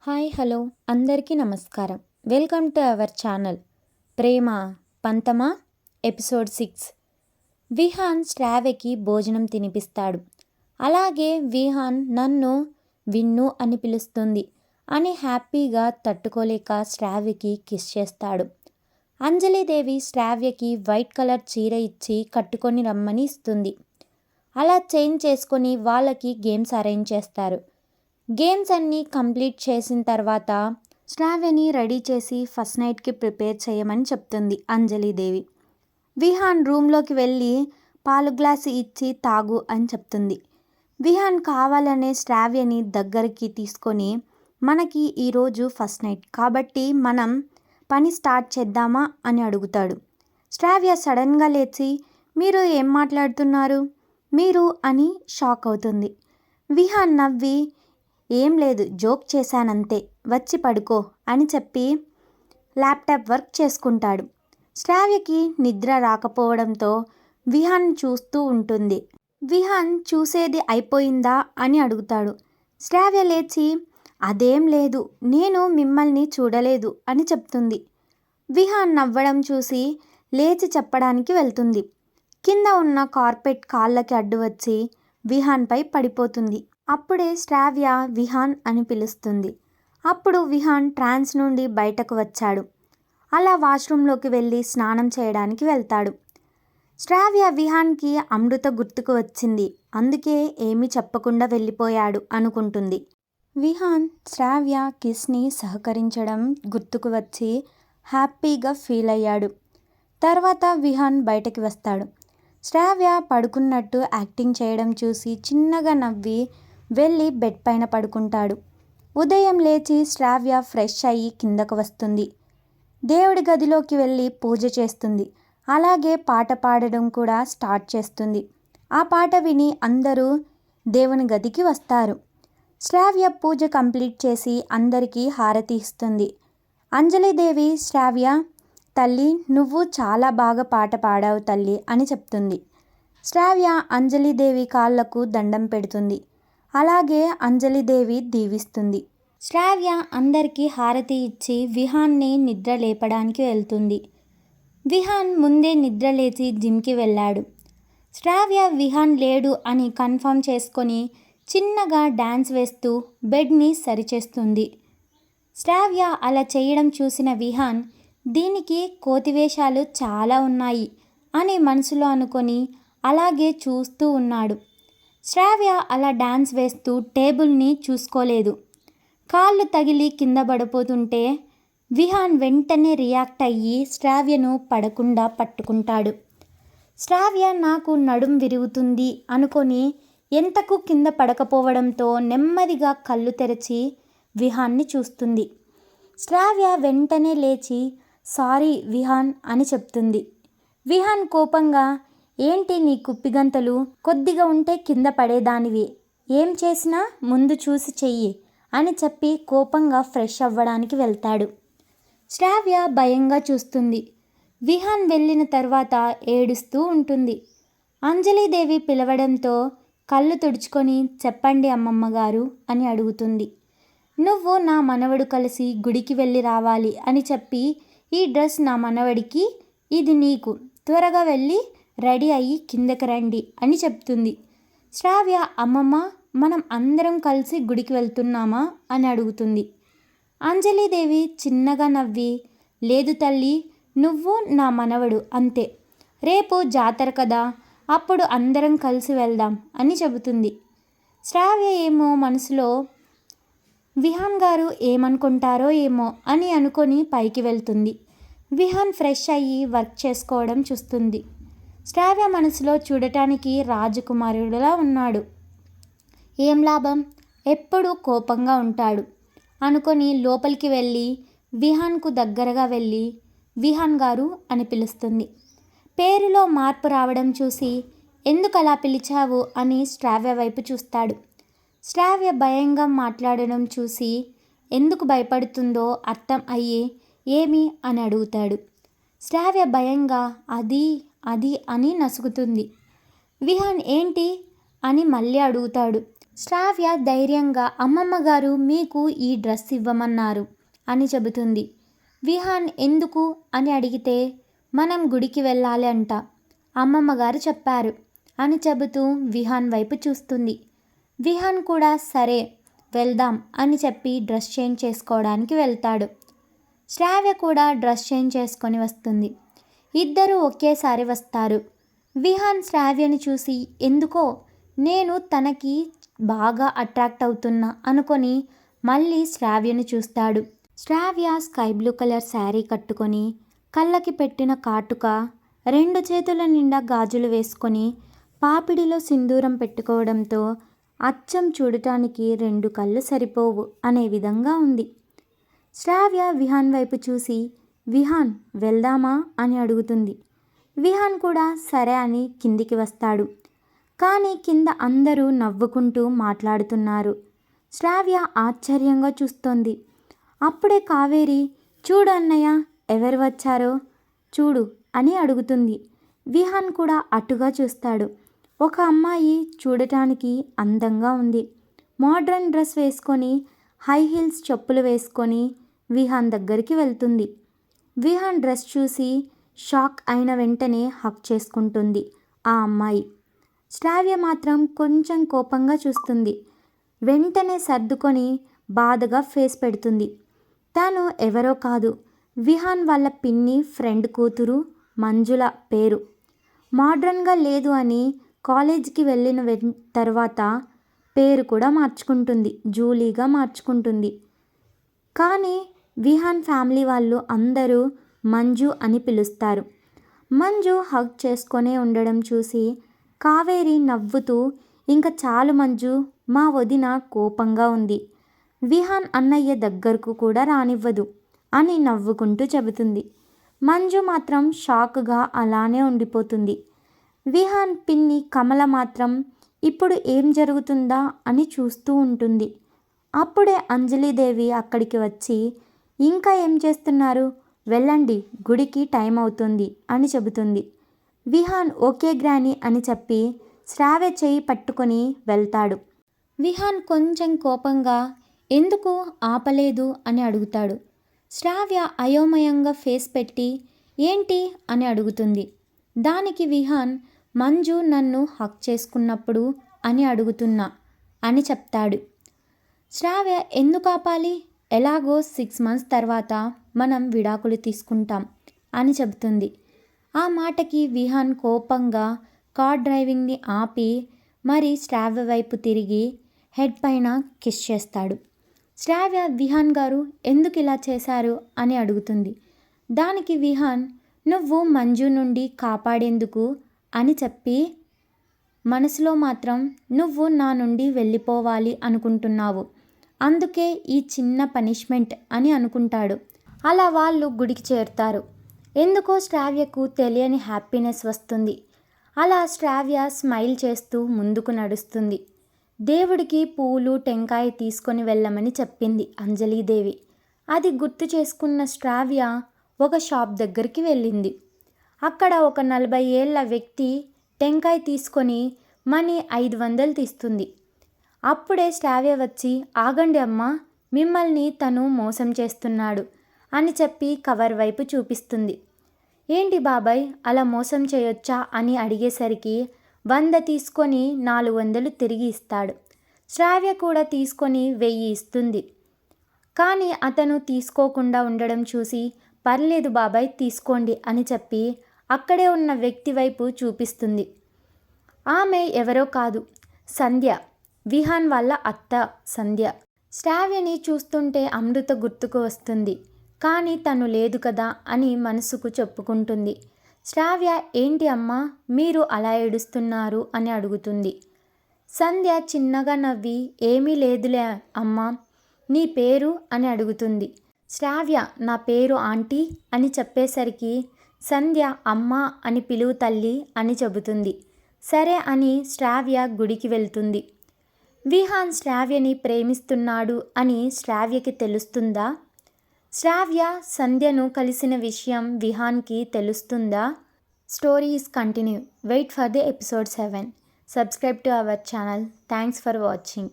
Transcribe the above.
Hi hello అందరికీ నమస్కారం. Welcome to our channel Prema Panthama episode 6. Vihan శ్రావ్యకి భోజనం తినిపిస్తాడు. అలాగే విహాన్ నన్ను విన్ను అని పిలుస్తుంది అని హ్యాపీగా తట్టుకోలేక శ్రావ్యకి కిస్ చేస్తాడు. అంజలిదేవి శ్రావ్యకి వైట్ కలర్ చీర ఇచ్చి కట్టుకొని రమ్మని ఇస్తుంది. అలా చేంజ్ చేసుకొని వాళ్ళకి గేమ్స్ అరేంజ్ చేస్తారు. గేమ్స్ అన్నీ కంప్లీట్ చేసిన తర్వాత శ్రావ్యని రెడీ చేసి ఫస్ట్ నైట్కి ప్రిపేర్ చేయమని చెప్తుంది అంజలిదేవి. విహాన్ రూమ్లోకి వెళ్ళి పాలు గ్లాసు ఇచ్చి తాగు అని చెప్తుంది. విహాన్ కావాలనే శ్రావ్యని దగ్గరికి తీసుకొని మనకి ఈరోజు ఫస్ట్ నైట్ కాబట్టి మనం పని స్టార్ట్ చేద్దామా అని అడుగుతాడు. శ్రావ్య సడన్గా లేచి మీరు ఏం మాట్లాడుతున్నారు మీరు అని షాక్ అవుతుంది. విహాన్ నవ్వి ఏం లేదు జోక్ చేశానంతే వచ్చి పడుకో అని చెప్పి ల్యాప్టాప్ వర్క్ చేసుకుంటాడు. శ్రావ్యకి నిద్ర రాకపోవడంతో విహాన్ చూస్తూ ఉంటుంది. విహాన్ చూసేది అయిపోయిందా అని అడుగుతాడు. శ్రావ్య లేచి అదేం లేదు నేను మిమ్మల్ని చూడలేదు అని చెప్తుంది. విహాన్ నవ్వడం చూసి లేచి చెప్పడానికి వెళ్తుంది. కింద ఉన్న కార్పెట్ కాళ్ళకి అడ్డు వచ్చి విహాన్పై పడిపోతుంది. అప్పుడే శ్రావ్య విహాన్ అని పిలుస్తుంది. అప్పుడు విహాన్ ట్రాన్స్ నుండి బయటకు వచ్చాడు. అలా వాష్రూమ్లోకి వెళ్ళి స్నానం చేయడానికి వెళ్తాడు. శ్రావ్య విహాన్కి అమృత గుర్తుకు వచ్చింది, అందుకే ఏమీ చెప్పకుండా వెళ్ళిపోయాడు అనుకుంటుంది. విహాన్ శ్రావ్య కిస్ని సహకరించడం గుర్తుకు వచ్చి హ్యాపీగా ఫీల్ అయ్యాడు. తర్వాత విహాన్ బయటకి వస్తాడు. శ్రావ్య పడుకున్నట్టు యాక్టింగ్ చేయడం చూసి చిన్నగా నవ్వి వెళ్ళి బెడ్ పైన పడుకుంటాడు. ఉదయం లేచి శ్రావ్య ఫ్రెష్ అయ్యి కిందకు వస్తుంది. దేవుడి గదిలోకి వెళ్ళి పూజ చేస్తుంది. అలాగే పాట పాడడం కూడా స్టార్ట్ చేస్తుంది. ఆ పాట విని అందరూ దేవుని గదికి వస్తారు. శ్రావ్య పూజ కంప్లీట్ చేసి అందరికీ హారతి ఇస్తుంది. అంజలిదేవి శ్రావ్య తల్లి నువ్వు చాలా బాగా పాట పాడావు తల్లి అని చెప్తుంది. శ్రావ్య అంజలిదేవి కాళ్ళకు దండం పెడుతుంది. అలాగే అంజలిదేవి దీవిస్తుంది. శ్రావ్య అందరికీ హారతి ఇచ్చి విహాన్ని నిద్ర లేపడానికి వెళ్తుంది. విహాన్ ముందే నిద్ర లేచి జిమ్కి వెళ్ళాడు. శ్రావ్య విహాన్ లేడు అని కన్ఫర్మ్ చేసుకొని చిన్నగా డ్యాన్స్ వేస్తూ బెడ్ని సరిచేస్తుంది. శ్రావ్య అలా చేయడం చూసిన విహాన్ దీనికి కోతివేషాలు చాలా ఉన్నాయి అని మనసులో అనుకొని అలాగే చూస్తూ ఉన్నాడు. శ్రావ్య అలా డాన్స్ వేస్తూ టేబుల్ని చూసుకోలేదు. కాళ్ళు తగిలి కింద పడిపోతుంటే విహాన్ వెంటనే రియాక్ట్ అయ్యి శ్రావ్యను పడకుండా పట్టుకుంటాడు. శ్రావ్య నాకు నడుం విరుగుతుంది అనుకొని ఎంతకు కింద పడకపోవడంతో నెమ్మదిగా కళ్ళు తెరిచి విహాన్ని చూస్తుంది. శ్రావ్య వెంటనే లేచి సారీ విహాన్ అని చెప్తుంది. విహాన్ కోపంగా ఏంటి నీ కుప్పిగంతలు కొద్దిగా ఉంటే కింద పడేదానివి ఏం చేసినా ముందు చూసి చెయ్యి అని చెప్పి కోపంగా ఫ్రెష్ అవ్వడానికి వెళ్తాడు. శ్రావ్య భయంగా చూస్తుంది. విహాన్ వెళ్ళిన తర్వాత ఏడుస్తూ ఉంటుంది. అంజలిదేవి పిలవడంతో కళ్ళు తుడుచుకొని చెప్పండి అమ్మమ్మగారు అని అడుగుతుంది. నువ్వు నా మనవడు కలిసి గుడికి వెళ్ళి రావాలి అని చెప్పి ఈ డ్రెస్ నా మనవడికి ఇది నీకు త్వరగా వెళ్ళి రెడీ అయ్యి కిందకి రండి అని చెప్తుంది. శ్రావ్య అమ్మమ్మ మనం అందరం కలిసి గుడికి వెళ్తున్నామా అని అడుగుతుంది. అంజలిదేవి చిన్నగా నవ్వి లేదు తల్లి నువ్వు నా మనవడు అంతే రేపు జాతర కదా అప్పుడు అందరం కలిసి వెళ్దాం అని చెబుతుంది. శ్రావ్య ఏమో మనసులో విహాన్ గారు ఏమనుకుంటారో ఏమో అని అనుకొని పైకి వెళ్తుంది. విహాన్ ఫ్రెష్ అయ్యి వర్క్ చేసుకోవడం చూస్తుంది. శ్రావ్య మనసులో చూడటానికి రాజకుమారుడిలా ఉన్నాడు. ఏం లాభం ఎప్పుడూ కోపంగా ఉంటాడు అనుకొని లోపలికి వెళ్ళి విహాన్కు దగ్గరగా వెళ్ళి విహాన్ గారు అని పిలుస్తుంది. పేరులో మార్పు రావడం చూసి ఎందుకు అలా పిలిచావు అని శ్రావ్య వైపు చూస్తాడు. శ్రావ్య భయంగా మాట్లాడడం చూసి ఎందుకు భయపడుతుందో అర్థం అయ్యి ఏమి అని అడుగుతాడు. శ్రావ్య భయంగా అది అది అని నసుగుతుంది. విహాన్ ఏంటి అని మళ్ళీ అడుగుతాడు. శ్రావ్య ధైర్యంగా అమ్మమ్మ గారు మీకు ఈ డ్రెస్ ఇవ్వమన్నారు అని చెబుతుంది. విహాన్ ఎందుకు అని అడిగితే మనం గుడికి వెళ్ళాలి అంట, అమ్మమ్మ గారు చెప్పారు అని చెబుతూ విహాన్ వైపు చూస్తుంది. విహాన్ కూడా సరే వెళ్దాం అని చెప్పి డ్రెస్ చేంజ్ చేసుకోవడానికి వెళ్తాడు. శ్రావ్య కూడా డ్రెస్ చేంజ్ చేసుకొని వస్తుంది. ఇద్దరూ ఒకేసారి వస్తారు. విహాన్ శ్రావ్యని చూసి ఎందుకో నేను తనకి బాగా అట్రాక్ట్ అవుతున్నా అనుకొని మళ్ళీ శ్రావ్యను చూస్తాడు. శ్రావ్య స్కై బ్లూ కలర్ శారీ కట్టుకొని కళ్ళకి పెట్టిన కాటుక, 2 చేతుల నిండా గాజులు వేసుకొని పాపిడిలో సింధూరం పెట్టుకోవడంతో అచ్చం చూడటానికి 2 కళ్ళు సరిపోవు అనే విధంగా ఉంది. శ్రావ్య విహాన్ వైపు చూసి విహాన్ వెళ్దామా అని అడుగుతుంది. విహాన్ కూడా సరే అని కిందికి వస్తాడు. కానీ కింద అందరూ నవ్వుకుంటూ మాట్లాడుతున్నారు. శ్రావ్య ఆశ్చర్యంగా చూస్తోంది. అప్పుడే కావేరి చూడు అన్నయ్య ఎవరు వచ్చారో చూడు అని అడుగుతుంది. విహాన్ కూడా అటుగా చూస్తాడు. ఒక అమ్మాయి చూడటానికి అందంగా ఉంది. మోడ్రన్ డ్రెస్ వేసుకొని హై హీల్స్ చెప్పులు వేసుకొని విహాన్ దగ్గరికి వెళ్తుంది. విహాన్ డ్రెస్ చూసి షాక్ అయిన వెంటనే హక్ చేసుకుంటుంది ఆ అమ్మాయి. శ్రావ్య మాత్రం కొంచెం కోపంగా చూస్తుంది. వెంటనే సర్దుకొని బాధగా ఫేస్ పెడుతుంది. తాను ఎవరో కాదు, విహాన్ వాళ్ళ పిన్ని ఫ్రెండ్ కూతురు మంజుల పేరు. మోడ్రన్గా లేదు అని కాలేజీకి వెళ్ళిన తర్వాత పేరు కూడా మార్చుకుంటుంది, జూలీగా మార్చుకుంటుంది. కానీ విహాన్ ఫ్యామిలీ వాళ్ళు అందరూ మంజు అని పిలుస్తారు. మంజు హగ్ చేసుకొనే ఉండడం చూసి కావేరి నవ్వుతూ ఇంకా చాలు మంజు, మా వదిన కోపంగా ఉంది, విహాన్ అన్నయ్య దగ్గరకు కూడా రానివ్వదు అని నవ్వుకుంటూ చెబుతుంది. మంజు మాత్రం షాక్గా అలానే ఉండిపోతుంది. విహాన్ పిన్ని కమల మాత్రం ఇప్పుడు ఏం జరుగుతుందా అని చూస్తూ ఉంటుంది. అప్పుడే అంజలిదేవి అక్కడికి వచ్చి ఇంకా ఏం చేస్తున్నారు, వెళ్ళండి గుడికి టైం అవుతుంది అని చెబుతుంది. విహాన్ ఓకే గ్రాని అని చెప్పి శ్రావ్య చేయి పట్టుకొని వెళ్తాడు. విహాన్ కొంచెం కోపంగా ఎందుకు ఆపలేదు అని అడుగుతాడు. శ్రావ్య అయోమయంగా ఫేస్ పెట్టి ఏంటి అని అడుగుతుంది. దానికి విహాన్ మంజు నన్ను హక్ చేసుకున్నప్పుడు అని అడుగుతున్నా అని చెప్తాడు. శ్రావ్య ఎందుకు ఆపాలి, ఎలాగో 6 months తర్వాత మనం విడాకులు తీసుకుంటాం అని చెబుతుంది. ఆ మాటకి విహాన్ కోపంగా కార్ డ్రైవింగ్ని ఆపి మరి శ్రావ్య వైపు తిరిగి హెడ్ పైన కిస్ చేస్తాడు. శ్రావ్య విహాన్ గారు ఎందుకు ఇలా చేశారు అని అడుగుతుంది. దానికి విహాన్ నువ్వు మంజు నుండి కాపాడేందుకు అని చెప్పి మనసులో మాత్రం నువ్వు నా నుండి వెళ్ళిపోవాలి అనుకుంటున్నావు, అందుకే ఈ చిన్న పనిష్మెంట్ అని అనుకుంటాడు. అలా వాళ్ళు గుడికి చేరుతారు. ఎందుకో శ్రావ్యకు తెలియని హ్యాపీనెస్ వస్తుంది. అలా శ్రావ్య స్మైల్ చేస్తూ ముందుకు నడుస్తుంది. దేవుడికి పూలు టెంకాయ తీసుకొని వెళ్ళమని చెప్పింది అంజలీదేవి. అది గుర్తు చేసుకున్న శ్రావ్య ఒక షాప్ దగ్గరికి వెళ్ళింది. అక్కడ ఒక 40 ఏళ్ల వ్యక్తి టెంకాయ తీసుకొని మనీ 500 తీస్తుంది. అప్పుడే శ్రావ్య వచ్చి ఆగండి అమ్మా, మిమ్మల్ని తను మోసం చేస్తున్నాడు అని చెప్పి కవర్ వైపు చూపిస్తుంది. ఏంటి బాబాయ్ అలా మోసం చేయొచ్చా అని అడిగేసరికి 100 తీసుకొని 400 తిరిగి ఇస్తాడు. శ్రావ్య కూడా తీసుకొని 1000 ఇస్తుంది. కానీ అతను తీసుకోకుండా ఉండడం చూసి పర్లేదు బాబాయ్ తీసుకోండి అని చెప్పి అక్కడే ఉన్న వ్యక్తి వైపు చూపిస్తుంది. ఆమె ఎవరో కాదు, సంధ్య, విహాన్ వాళ్ళ అత్త సంధ్య. శ్రావ్యని చూస్తుంటే అమృత గుర్తుకు వస్తుంది. కానీ తను లేదు కదా అని మనసుకు చెప్పుకుంటుంది. శ్రావ్య ఏంటి అమ్మా మీరు అలా ఏడుస్తున్నారు అని అడుగుతుంది. సంధ్య చిన్నగా నవ్వి ఏమీ లేదులే అమ్మా, నీ పేరు అని అడుగుతుంది. శ్రావ్య నా పేరు ఆంటీ అని చెప్పేసరికి సంధ్య అమ్మ అని పిలువు తల్లి అని చెబుతుంది. సరే అని శ్రావ్య గుడికి వెళ్తుంది. విహాన్ శ్రావ్యని ప్రేమిస్తున్నాడు అని శ్రావ్యకి తెలుస్తుందా? శ్రావ్య సంధ్యను కలిసిన విషయం విహాన్కి తెలుస్తుందా? Story is continue. Wait for the episode 7. Subscribe to our channel. Thanks for watching.